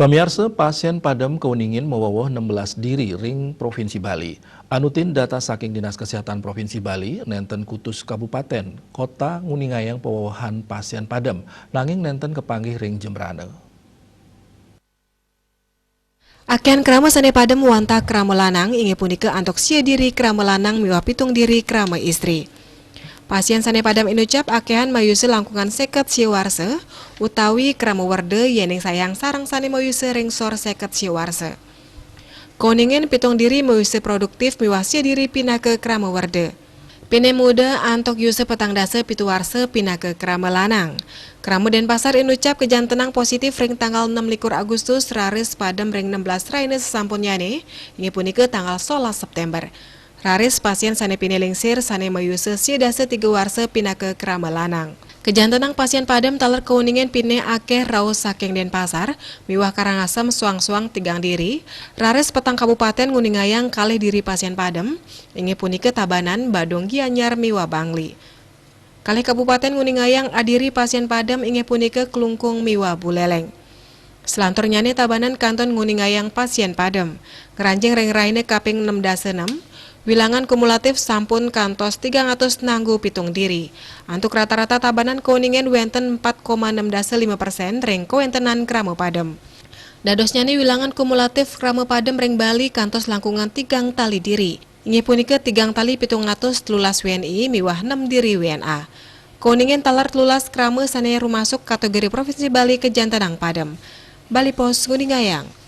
Pemirsa, pasien padam keuningin mewawoh 16 diri ring Provinsi Bali. Anutin data saking Dinas Kesehatan Provinsi Bali, nenten kutus kabupaten, kota nguningayang pewawahan pasien padam, nanging nenten kepanggih ring Jembrane. Akean krama sane padam wanta krama lanang inge punika antok sia diri krama lanang miwa pitung diri krama istri. Pasien sane padam inucap akehan mayuse langkungan seket siwarse utawi krama werde yening sayang sarang sane mayuse ringsor seket siwarse. Koningen pitung diri mayuse produktif miwa sia diri pindah ke krama werde. Pine muda antok yuse petang dase pituarse pindah ke krama lanang. Krama Denpasar inucap kejantenang positif ring tanggal 6 Agustus raris padam ring 16 raine sesampun yane inge punika tanggal 11 September. Raris pasien sane pine lingsir sane mayuse sia dase 3 warse pindah ke krama lanang. Kejantenang pasien padam taler keuningen pine akeh raos saking Denpasar, miwah Karangasem suang-suang tigang diri, raris petang kabupaten nguningayang kalih diri pasien padam, inge punike Tabanan, Badung Gianyar, miwah Bangli. Kalih kabupaten nguningayang adiri pasien padam inge punike Klungkung, miwah Buleleng. Selanturnya ne Tabanan kanton nguningayang pasien padam, keranjing ring raine kaping 6 wilangan kumulatif sampun kantos 300 nanggu pitung diri. Untuk rata-rata Tabanan keuningen wenten 4,65% ring kewentenan krama padem. Dadosnya ni wilangan kumulatif krama padem ring Bali kantos langkungan 3 tali diri. Inge punike 3 tali 713 WNI miwah 6 diri WNA. Keuningen talar telulas krama sane rumasuk kategori Provinsi Bali kejantenang padem. Bali Pos Nguningayang.